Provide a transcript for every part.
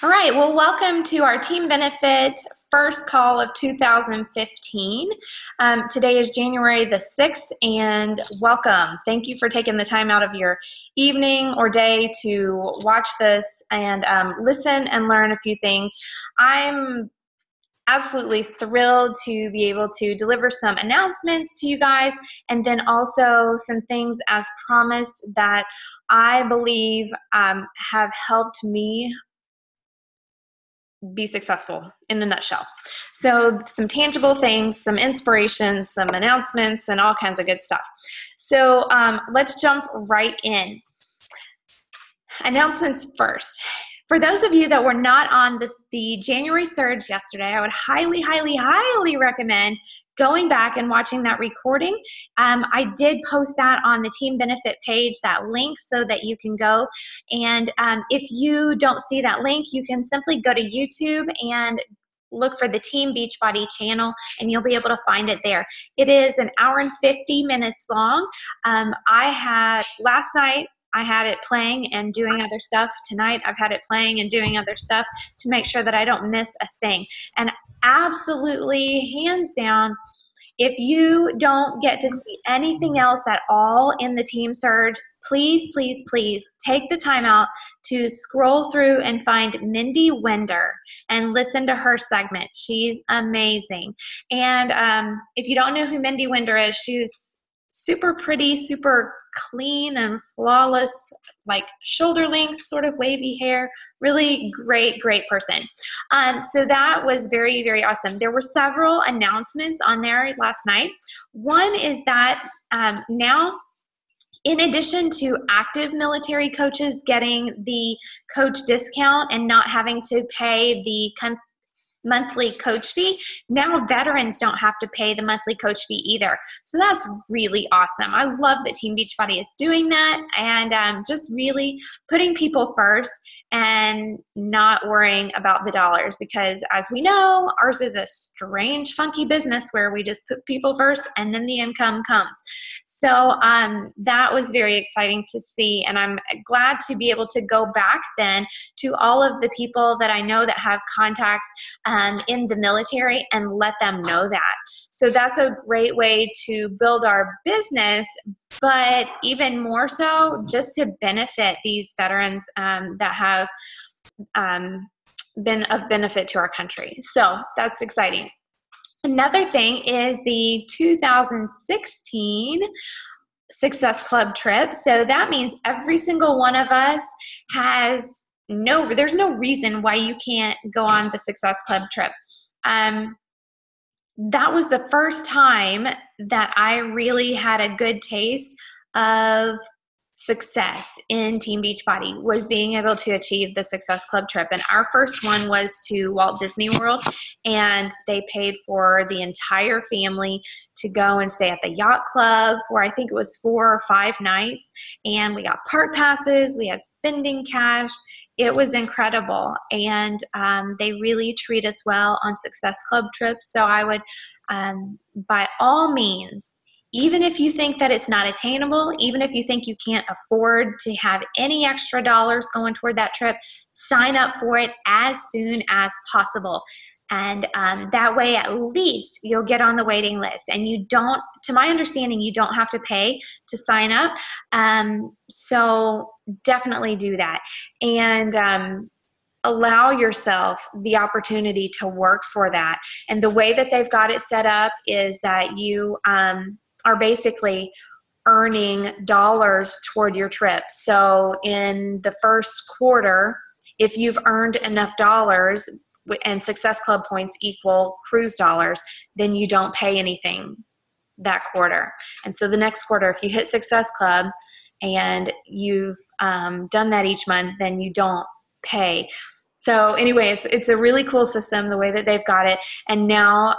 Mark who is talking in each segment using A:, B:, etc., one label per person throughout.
A: All right, well, welcome to our team benefit first call of 2015. Today is January the 6th, and welcome. Thank you for taking the time out of your evening or day to watch this and listen and learn a few things. I'm absolutely thrilled to be able to deliver some announcements to you guys, and then also some things as promised that I believe have helped me be successful in a nutshell. So some tangible things, some inspiration, some announcements, and all kinds of good stuff. So let's jump right in. Announcements first. For those of you that were not on the January surge yesterday, I would highly, highly, highly recommend going back and watching that recording. I did post that on the team benefit page, that link, so that you can go. And if you don't see that link, you can simply go to YouTube and look for the Team Beachbody channel, and you'll be able to find it there. It is an hour and 50 minutes long. Last night, I had it playing and doing other stuff. Tonight, I've had it playing and doing other stuff to make sure that I don't miss a thing. And absolutely, hands down, if you don't get to see anything else at all in the Team Surge, please, please, please take the time out to scroll through and find Mindy Winder and listen to her segment. She's amazing. And if you don't know who Mindy Winder is, she's super pretty, super clean and flawless, like shoulder length, sort of wavy hair. Really great, great person. So that was very, very awesome. There were several announcements on there last night. One is that now, in addition to active military coaches getting the coach discount and not having to pay the monthly coach fee, now veterans don't have to pay the monthly coach fee either. So that's really awesome. I love that Team Beachbody is doing that, and just really putting people first and not worrying about the dollars, because as we know, ours is a strange, funky business where we just put people first and then the income comes. So that was very exciting to see, and I'm glad to be able to go back then to all of the people that I know that have contacts in the military and let them know that. So that's a great way to build our business, but even more so just to benefit these veterans that have been of benefit to our country. So that's exciting. Another thing is the 2016 Success Club trip. So that means every single one of us has there's no reason why you can't go on the Success Club trip. That was the first time that I really had a good taste of success in Team Beachbody, was being able to achieve the Success Club trip. And our first one was to Walt Disney World, and they paid for the entire family to go and stay at the yacht club for, I think it was 4 or 5 nights. And we got park passes, we had spending cash. It was incredible, and they really treat us well on Success Club trips. So I would, by all means, even if you think that it's not attainable, even if you think you can't afford to have any extra dollars going toward that trip, sign up for it as soon as possible. And that way, at least you'll get on the waiting list. And you don't, to my understanding, you don't have to pay to sign up. So definitely do that. And allow yourself the opportunity to work for that. And the way that they've got it set up is that you are basically earning dollars toward your trip. So in the first quarter, if you've earned enough dollars, and Success Club points equal cruise dollars, then you don't pay anything that quarter. And so the next quarter, if you hit Success Club and you've done that each month, then you don't pay. So anyway, it's a really cool system, the way that they've got it. And now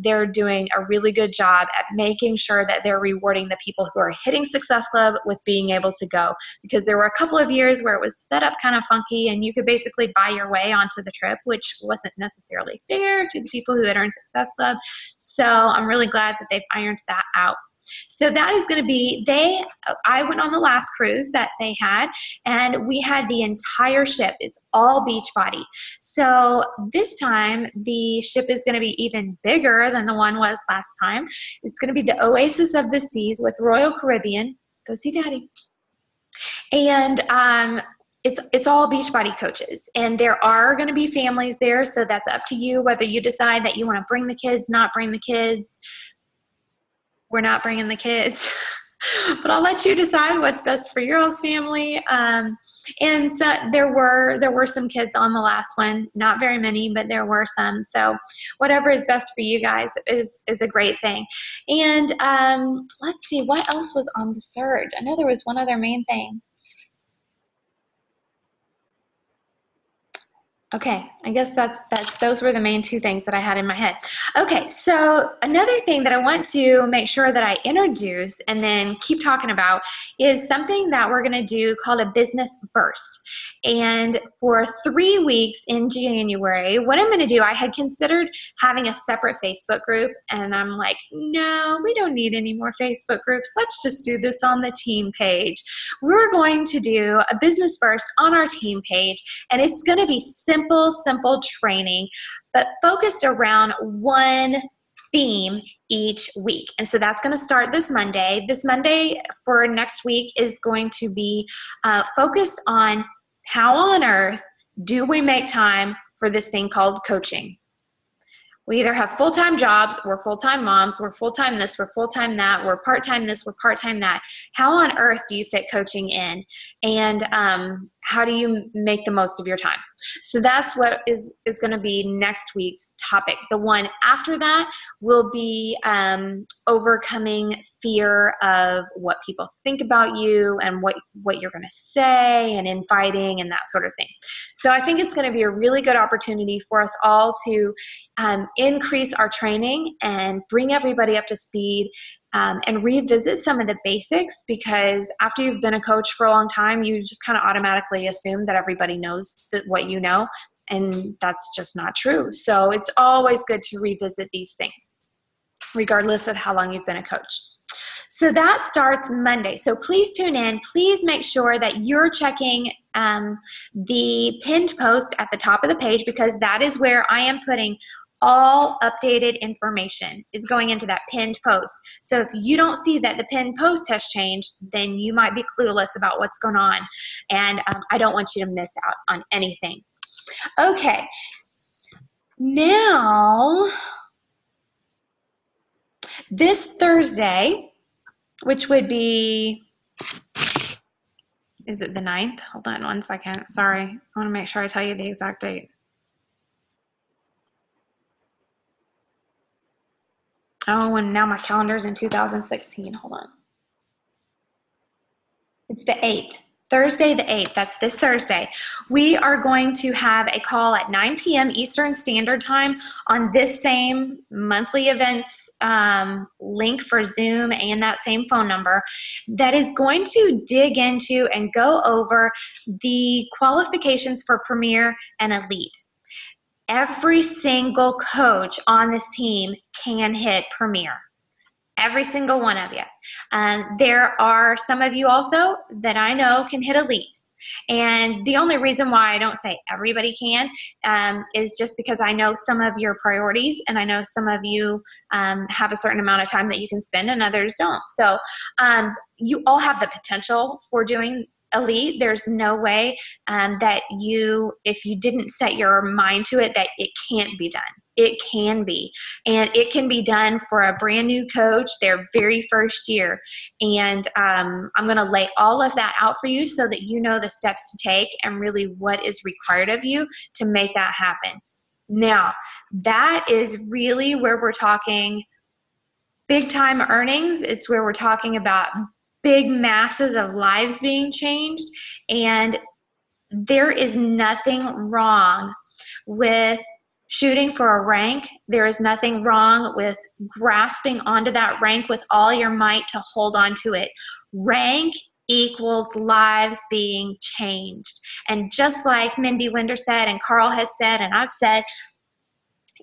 A: they're doing a really good job at making sure that they're rewarding the people who are hitting Success Club with being able to go. Because there were a couple of years where it was set up kind of funky and you could basically buy your way onto the trip, which wasn't necessarily fair to the people who had earned Success Club. So I'm really glad that they've ironed that out. So that is going to be, I went on the last cruise that they had, and we had the entire ship. It's all Beachbody. Beachbody. So this time, the ship is going to be even bigger than the one was last time. It's going to be the Oasis of the Seas with Royal Caribbean. Go see Daddy. And it's all Beachbody coaches, and there are going to be families there, so that's up to you whether you decide that you want to bring the kids, not bring the kids. We're not bringing the kids. But I'll let you decide what's best for your all's family. And so there were some kids on the last one, not very many, but there were some. So whatever is best for you guys is a great thing. And let's see, what else was on the surge? I know there was one other main thing. Okay, I guess those were the main two things that I had in my head. Okay, so another thing that I want to make sure that I introduce and then keep talking about is something that we're going to do called a business burst. And for 3 weeks in January, what I'm going to do, I had considered having a separate Facebook group, and I'm like, no, we don't need any more Facebook groups. Let's just do this on the team page. We're going to do a business burst on our team page, and it's going to be simple training, but focused around one theme each week. And so that's going to start this Monday. This Monday for next week is going to be focused on how on earth do we make time for this thing called coaching. We either have full-time jobs, we're full-time moms, we're full-time this, we're full-time that, we're part-time this, we're part-time that. How on earth do you fit coaching in? And how do you make the most of your time? So that's what is going to be next week's topic. The one after that will be overcoming fear of what people think about you and what you're going to say and inviting and that sort of thing. So I think it's going to be a really good opportunity for us all to increase our training and bring everybody up to speed and revisit some of the basics, because after you've been a coach for a long time, you just kind of automatically assume that everybody knows what you know, and that's just not true. So it's always good to revisit these things, regardless of how long you've been a coach. So that starts Monday. So please tune in. Please make sure that you're checking the pinned post at the top of the page, because that is where I am putting all updated information is going into that pinned post. So if you don't see that the pinned post has changed, then you might be clueless about what's going on. And I don't want you to miss out on anything. Okay. Now, this Thursday, which would be, is it the 9th? Hold on one second. Sorry. I want to make sure I tell you the exact date. Oh, and now my calendar's in 2016. Hold on. It's the 8th. Thursday the 8th. That's this Thursday. We are going to have a call at 9 p.m. Eastern Standard Time on this same monthly events link for Zoom and that same phone number that is going to dig into and go over the qualifications for Premier and Elite. Every single coach on this team can hit Premier. Every single one of you. There are some of you also that I know can hit Elite. And the only reason why I don't say everybody can is just because I know some of your priorities, and I know some of you have a certain amount of time that you can spend and others don't. So you all have the potential for doing Elite. There's no way that if you didn't set your mind to it, that it can't be done. It can be. And it can be done for a brand new coach their very first year. And I'm going to lay all of that out for you so that you know the steps to take and really what is required of you to make that happen. Now, that is really where we're talking big time earnings. It's where we're talking about big masses of lives being changed. And there is nothing wrong with shooting for a rank. There is nothing wrong with grasping onto that rank with all your might to hold on to it. Rank equals lives being changed. And just like Mindy Winder said, and Carl has said, and I've said,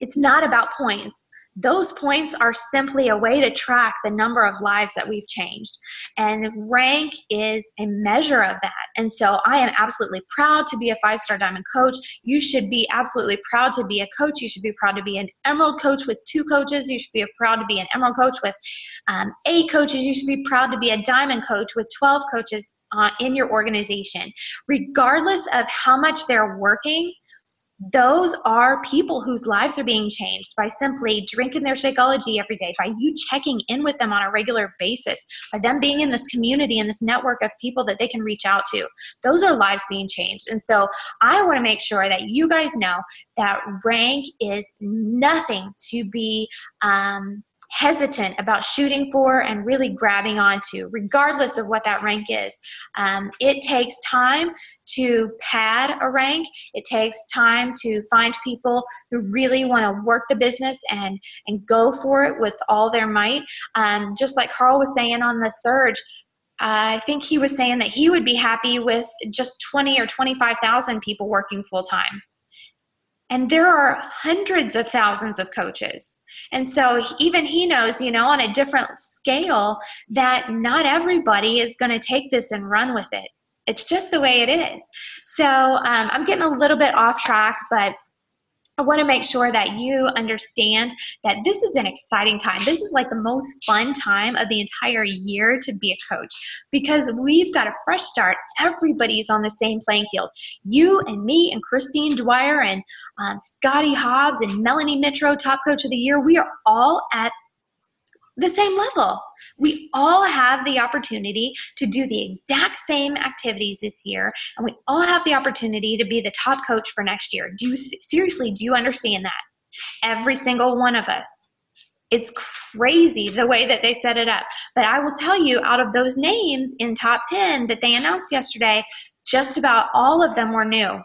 A: it's not about points. Those points are simply a way to track the number of lives that we've changed. And rank is a measure of that. And so I am absolutely proud to be a 5-star diamond coach. You should be absolutely proud to be a coach. You should be proud to be an emerald coach with 2 coaches. You should be proud to be an emerald coach with 8 coaches. You should be proud to be a diamond coach with 12 coaches in your organization. Regardless of how much they're working, those are people whose lives are being changed by simply drinking their Shakeology every day, by you checking in with them on a regular basis, by them being in this community and this network of people that they can reach out to. Those are lives being changed. And so I want to make sure that you guys know that rank is nothing to be hesitant about shooting for and really grabbing onto, regardless of what that rank is. It takes time to pad a rank. It takes time to find people who really want to work the business and go for it with all their might. Just like Carl was saying on the surge, I think he was saying that he would be happy with just 20 or 25,000 people working full time. And there are hundreds of thousands of coaches. And so even he knows, on a different scale, that not everybody is going to take this and run with it. It's just the way it is. So I'm getting a little bit off track, but I want to make sure that you understand that this is an exciting time. This is like the most fun time of the entire year to be a coach, because we've got a fresh start. Everybody's on the same playing field. You and me and Christine Dwyer and Scotty Hobbs and Melanie Mitro, top coach of the year. We are all at the same level. We all have the opportunity to do the exact same activities this year, and we all have the opportunity to be the top coach for next year. Seriously, do you understand that? Every single one of us. It's crazy the way that they set it up. But I will tell you, out of those names in top 10 that they announced yesterday, just about all of them were new.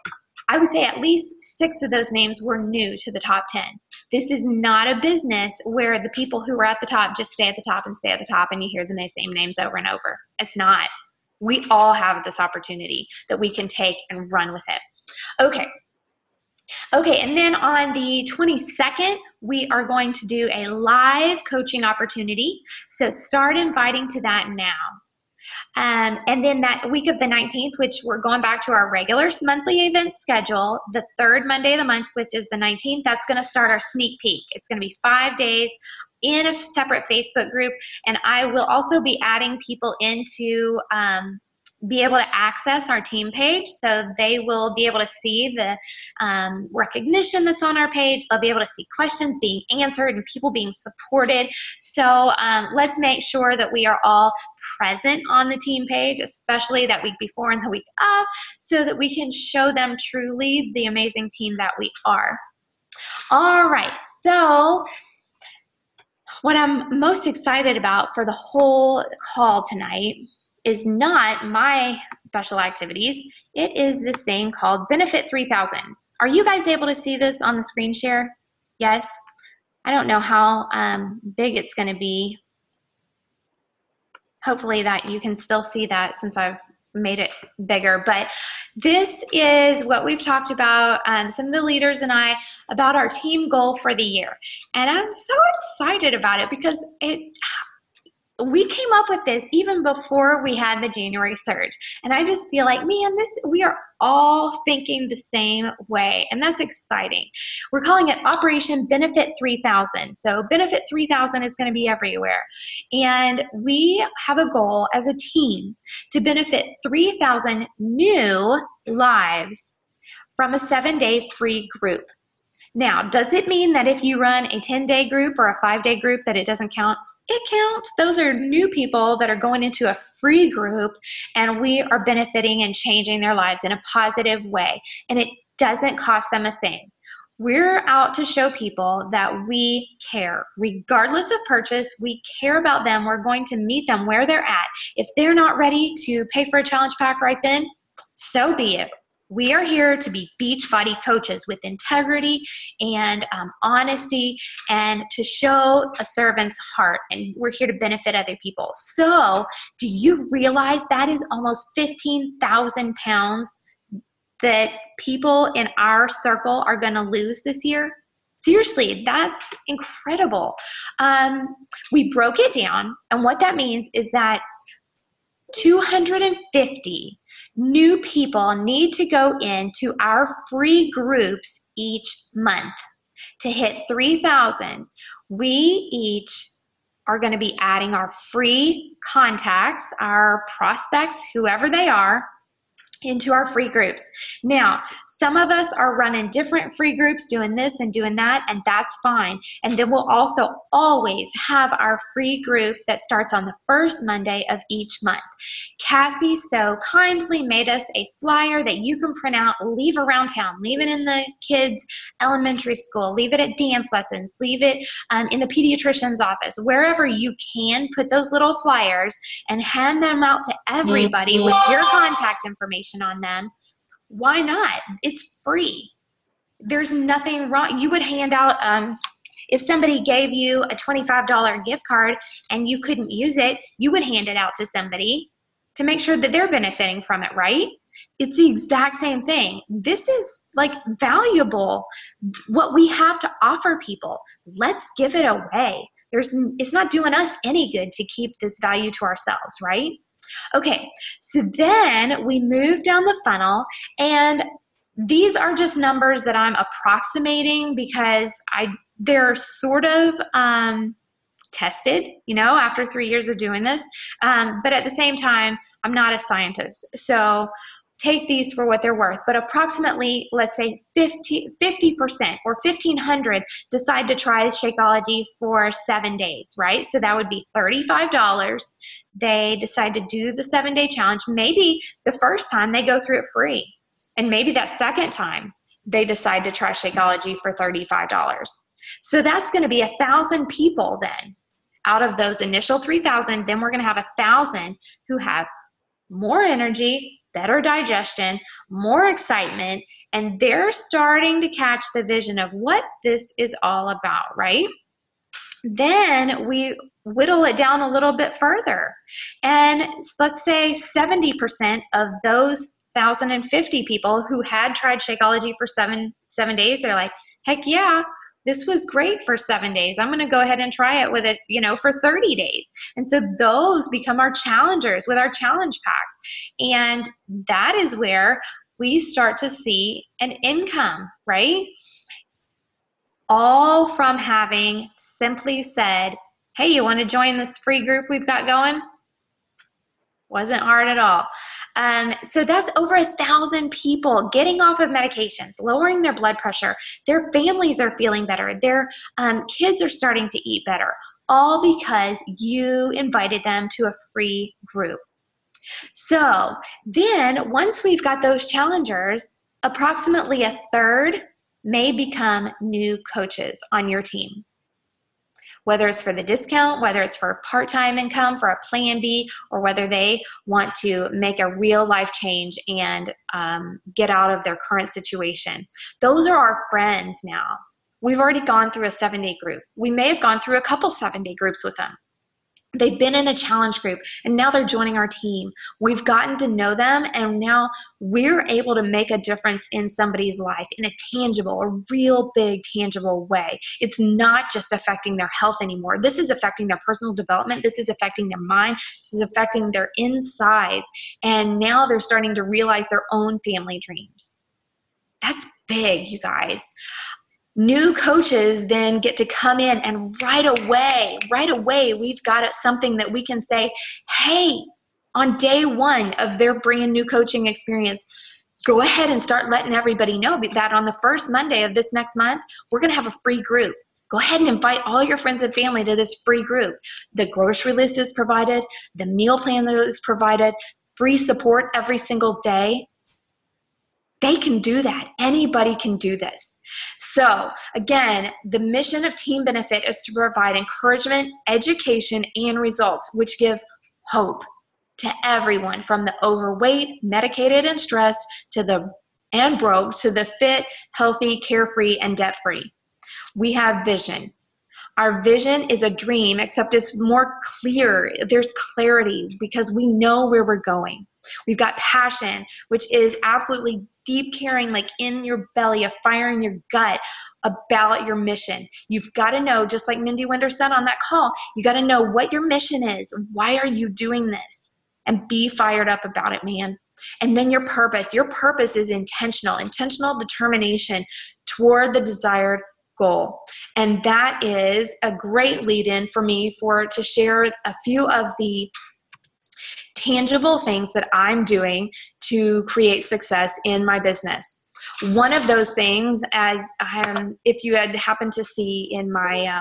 A: I would say at least 6 of those names were new to the top 10. This is not a business where the people who are at the top just stay at the top and stay at the top and you hear the same names over and over. It's not. We all have this opportunity that we can take and run with it. Okay, and then on the 22nd, we are going to do a live coaching opportunity. So start inviting to that now. And then that week of the 19th, which we're going back to our regular monthly event schedule, the 3rd Monday of the month, which is the 19th, that's going to start our sneak peek. It's going to be 5 days in a separate Facebook group. And I will also be adding people into be able to access our team page, so they will be able to see the recognition that's on our page. They'll be able to see questions being answered and people being supported. So let's make sure that we are all present on the team page, especially that week before and the week of, so that we can show them truly the amazing team that we are. All right, so what I'm most excited about for the whole call tonight is not my special activities. It is this thing called Benefit 3000. Are you guys able to see this on the screen share? Yes? I don't know how big it's going to be. Hopefully that you can still see that since I've made it bigger. But this is what we've talked about, some of the leaders and I, about our team goal for the year. And I'm so excited about it because we came up with this even before we had the January surge. And I just feel like, man, we are all thinking the same way. And that's exciting. We're calling it Operation Benefit 3000. So Benefit 3000 is going to be everywhere. And we have a goal as a team to benefit 3,000 new lives from a 7-day free group. Now, does it mean that if you run a 10-day group or a 5-day group that it doesn't count? It counts. Those are new people that are going into a free group, and we are benefiting and changing their lives in a positive way. And it doesn't cost them a thing. We're out to show people that we care. Regardless of purchase, we care about them. We're going to meet them where they're at. If they're not ready to pay for a challenge pack right then, so be it. We are here to be Beachbody coaches with integrity and honesty, and to show a servant's heart. And we're here to benefit other people. So do you realize that is almost 15,000 pounds that people in our circle are going to lose this year? Seriously, that's incredible. We broke it down, and what that means is that 250 new people need to go into our free groups each month. To hit 3,000, we each are going to be adding our free contacts, our prospects, whoever they are, into our free groups. Now, some of us are running different free groups, doing this and doing that, and that's fine. And then we'll also always have our free group that starts on the first Monday of each month. Cassie so kindly made us a flyer that you can print out, leave around town, leave it in the kids' elementary school, leave it at dance lessons, leave it in the pediatrician's office, wherever you can. Put those little flyers and hand them out to everybody with your contact information on them. Why not? It's free. There's nothing wrong. You would hand out, if somebody gave you a $25 gift card and you couldn't use it, you would hand it out to somebody to make sure that they're benefiting from it, right? It's the exact same thing. This is like valuable, what we have to offer people. Let's give it away. It's not doing us any good to keep this value to ourselves, right? Okay, so then we move down the funnel, and these are just numbers that I'm approximating because they're sort of tested, after 3 years of doing this. But at the same time, I'm not a scientist. So take these for what they're worth. But approximately, let's say 50% or 1,500 decide to try Shakeology for 7 days, right? So that would be $35. They decide to do the 7-day challenge. Maybe the first time they go through it free. And maybe that second time they decide to try Shakeology for $35. So that's going to be 1,000 people then. Out of those initial 3,000, then we're going to have 1,000 who have more energy, better digestion, more excitement, and they're starting to catch the vision of what this is all about, right? Then we whittle it down a little bit further. And let's say 70% of those 1,050 people who had tried Shakeology for seven days, they're like, heck yeah, this was great for 7 days. I'm going to go ahead and try it with it, for 30 days. And so those become our challengers with our challenge packs. And that is where we start to see an income, right? All from having simply said, hey, you want to join this free group we've got going? Wasn't hard at all. So that's over 1,000 people getting off of medications, lowering their blood pressure. Their families are feeling better. Their kids are starting to eat better, all because you invited them to a free group. So then once we've got those challengers, approximately a third may become new coaches on your team. Whether it's for the discount, whether it's for part-time income, for a plan B, or whether they want to make a real life change and get out of their current situation. Those are our friends now. We've already gone through a 7-day group. We may have gone through a couple 7-day groups with them. They've been in a challenge group, and now they're joining our team. We've gotten to know them, and now we're able to make a difference in somebody's life in a tangible, a real big tangible way. It's not just affecting their health anymore. This is affecting their personal development. This is affecting their mind. This is affecting their insides. And now they're starting to realize their own family dreams. That's big, you guys. New coaches then get to come in, and right away, we've got something that we can say, hey, on day 1 of their brand new coaching experience, go ahead and start letting everybody know that on the first Monday of this next month, we're going to have a free group. Go ahead and invite all your friends and family to this free group. The grocery list is provided, the meal plan is provided, free support every single day. They can do that. Anybody can do this. So again, the mission of Team Benefit is to provide encouragement, education, and results, which gives hope to everyone from the overweight, medicated, and stressed and broke to the fit, healthy, carefree, and debt-free. We have vision. Our vision is a dream, except it's more clear. There's clarity because we know where we're going. We've got passion, which is absolutely deep caring, like in your belly, a fire in your gut about your mission. You've got to know, just like Mindy Winder said on that call, you got to know what your mission is. Why are you doing this? And be fired up about it, man. And then your purpose. Your purpose is intentional determination toward the desired goal. And that is a great lead-in for me to share a few of the tangible things that I'm doing to create success in my business. One of those things, as if you had happened to see in my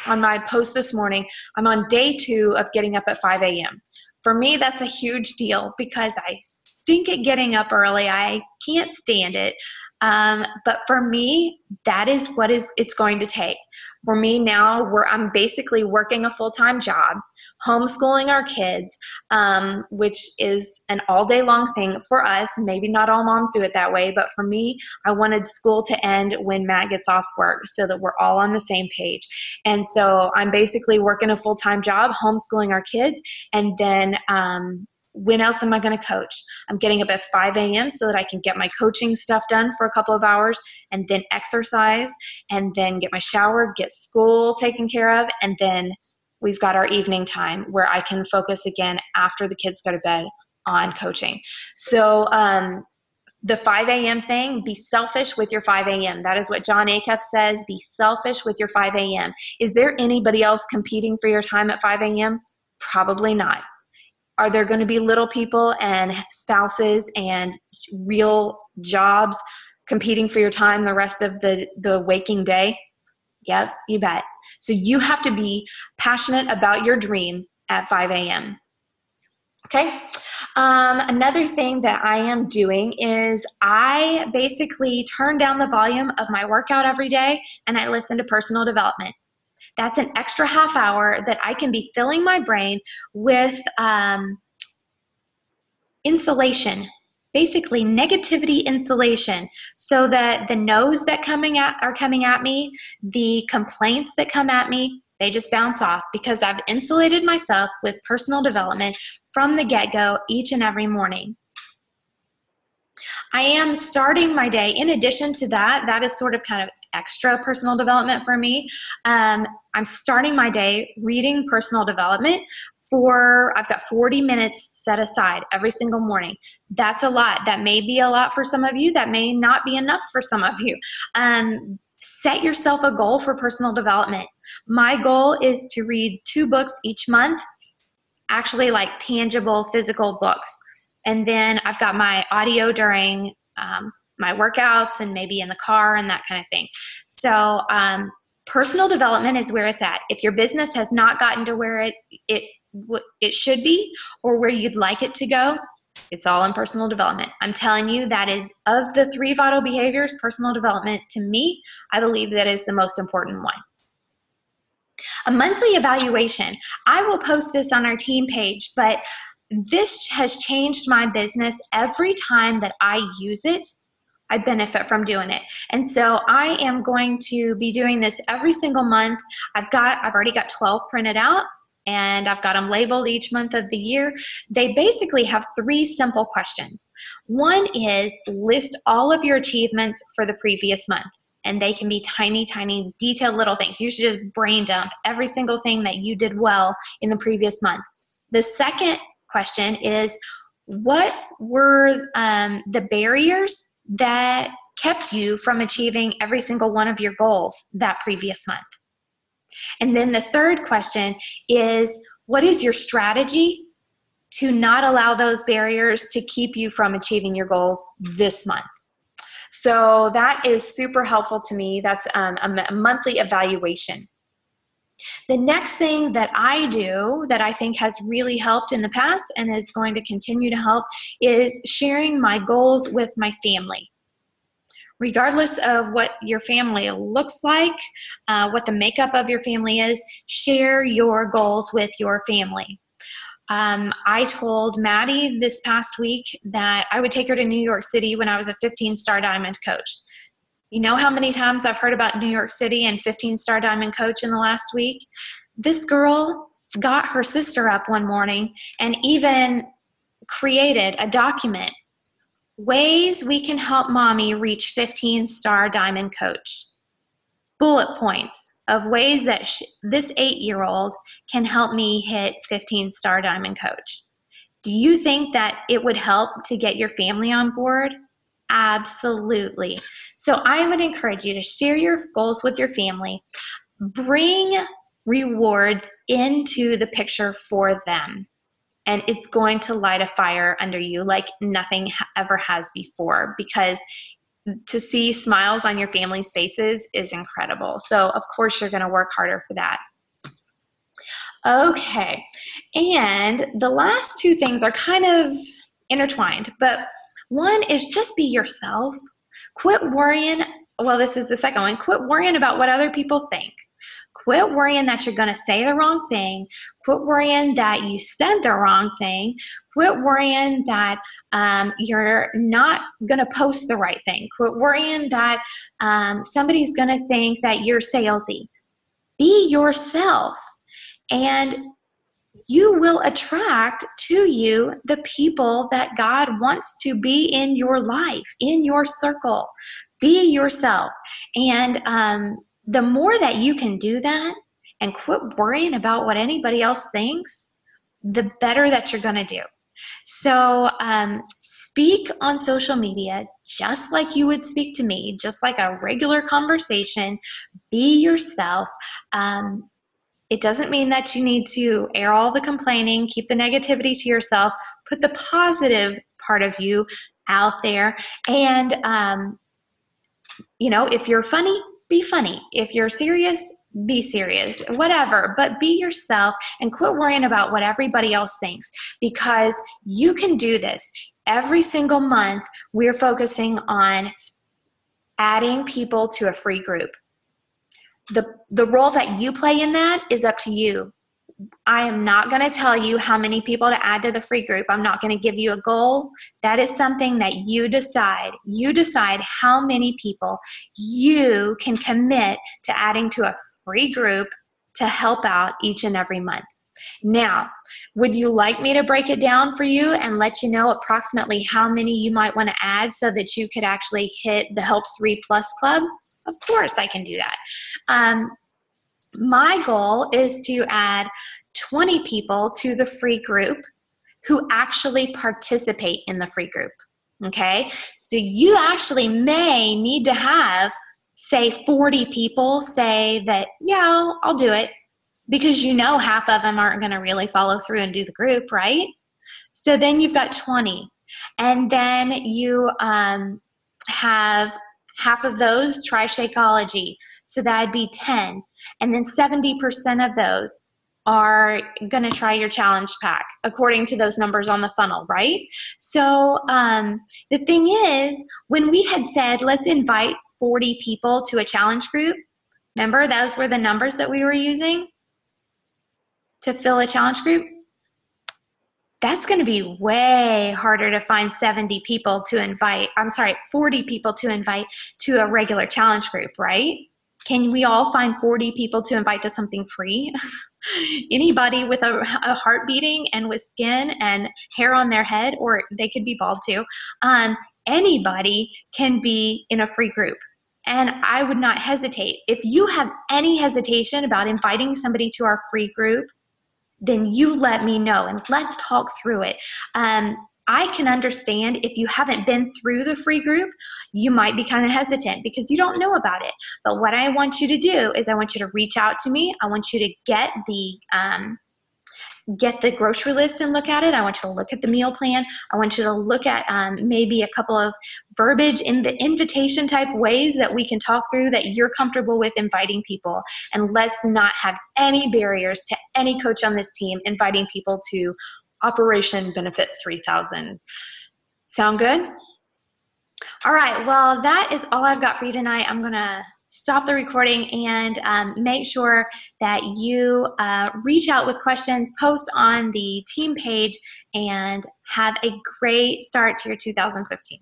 A: on my post this morning, I'm on day 2 of getting up at 5 a.m. For me, that's a huge deal because I stink at getting up early. I can't stand it. But for me, that is what it's going to take. For me now, I'm basically working a full-time job, homeschooling our kids, which is an all-day long thing for us. Maybe not all moms do it that way, but for me, I wanted school to end when Matt gets off work so that we're all on the same page. And so I'm basically working a full-time job, homeschooling our kids, and then when else am I going to coach? I'm getting up at 5 a.m. so that I can get my coaching stuff done for a couple of hours and then exercise and then get my shower, get school taken care of. And then we've got our evening time where I can focus again after the kids go to bed on coaching. So the 5 a.m. thing, be selfish with your 5 a.m. That is what John Acuff says, be selfish with your 5 a.m. Is there anybody else competing for your time at 5 a.m.? Probably not. Are there going to be little people and spouses and real jobs competing for your time the rest of the waking day? Yep, you bet. So you have to be passionate about your dream at 5 a.m. Okay. Another thing that I am doing is I basically turn down the volume of my workout every day and I listen to personal development. That's an extra half hour that I can be filling my brain with insulation, basically negativity insulation, so that the no's that are coming at me, the complaints that come at me, they just bounce off because I've insulated myself with personal development from the get-go each and every morning. I am starting my day, in addition to that is sort of kind of extra personal development for me. I'm starting my day reading personal development I've got 40 minutes set aside every single morning. That's a lot. That may be a lot for some of you. That may not be enough for some of you. Set yourself a goal for personal development. My goal is to read 2 books each month, actually like tangible physical books. And then I've got my audio during my workouts and maybe in the car and that kind of thing. So personal development is where it's at. If your business has not gotten to where it should be or where you'd like it to go, it's all in personal development. I'm telling you, that is, of the 3 vital behaviors, personal development, to me, I believe that is the most important one. A monthly evaluation. I will post this on our team page, but this has changed my business. Every time that I use it, I benefit from doing it. And so I am going to be doing this every single month. I've already got 12 printed out, and I've got them labeled each month of the year. They basically have 3 simple questions. One is list all of your achievements for the previous month. And they can be tiny, tiny, detailed little things. You should just brain dump every single thing that you did well in the previous month. The second question is, what were the barriers that kept you from achieving every single one of your goals that previous month? And then the third question is, what is your strategy to not allow those barriers to keep you from achieving your goals this month? So that is super helpful to me. That's a monthly evaluation. The next thing that I do that I think has really helped in the past and is going to continue to help is sharing my goals with my family. Regardless of what your family looks like, what the makeup of your family is, share your goals with your family. I told Maddie this past week that I would take her to New York City when I was a 15-star diamond coach. You know how many times I've heard about New York City and 15-star diamond coach in the last week? This girl got her sister up one morning and even created a document Ways we can help mommy reach 15-star diamond coach. Bullet points of ways that this 8-year-old can help me hit 15-star diamond coach. Do you think that it would help to get your family on board? Absolutely. So I would encourage you to share your goals with your family. Bring rewards into the picture for them. And it's going to light a fire under you like nothing ever has before, because to see smiles on your family's faces is incredible. So of course you're going to work harder for that. Okay, and the last two things are kind of intertwined, but one is just be yourself. Quit worrying, well, this is the second one, quit worrying about what other people think. Quit worrying that you're going to say the wrong thing. Quit worrying that you said the wrong thing. Quit worrying that you're not going to post the right thing. Quit worrying that somebody's going to think that you're salesy. Be yourself, and you will attract to you the people that God wants to be in your life, in your circle. Be yourself. And the more that you can do that and quit worrying about what anybody else thinks, the better that you're going to do. So speak on social media just like you would speak to me, just like a regular conversation. Be yourself. It doesn't mean that you need to air all the complaining, keep the negativity to yourself, put the positive part of you out there. And, if you're funny, be funny. If you're serious, be serious, whatever, but be yourself and quit worrying about what everybody else thinks, because you can do this. Every single month, we're focusing on adding people to a free group. The role that you play in that is up to you. I am not going to tell you how many people to add to the free group. I'm not going to give you a goal. That is something that you decide. You decide how many people you can commit to adding to a free group to help out each and every month. Now, would you like me to break it down for you and let you know approximately how many you might want to add so that you could actually hit the Help 3 Plus Club? Of course I can do that. My goal is to add 20 people to the free group who actually participate in the free group, okay? So you actually may need to have, say, 40 people say that, yeah, I'll do it, because half of them aren't going to really follow through and do the group, right? So then you've got 20. And then you have half of those try Shakeology. So that'd be 10. And then 70% of those are going to try your challenge pack according to those numbers on the funnel, right? So the thing is, when we had said, let's invite 40 people to a challenge group, remember those were the numbers that we were using to fill a challenge group? That's going to be way harder to find 40 people to invite to a regular challenge group, right? Can we all find 40 people to invite to something free? Anybody with a heart beating and with skin and hair on their head, or they could be bald too, anybody can be in a free group. And I would not hesitate. If you have any hesitation about inviting somebody to our free group, then you let me know and let's talk through it. I can understand if you haven't been through the free group, you might be kind of hesitant because you don't know about it. But what I want you to do is I want you to reach out to me. I want you to get the grocery list and look at it. I want you to look at the meal plan. I want you to look at maybe a couple of verbiage in the invitation type ways that we can talk through that you're comfortable with inviting people. And let's not have any barriers to any coach on this team inviting people to Operation Benefit 3000. Sound good? All right, well, that is all I've got for you tonight. I'm going to stop the recording and make sure that you reach out with questions, post on the team page, and have a great start to your 2015.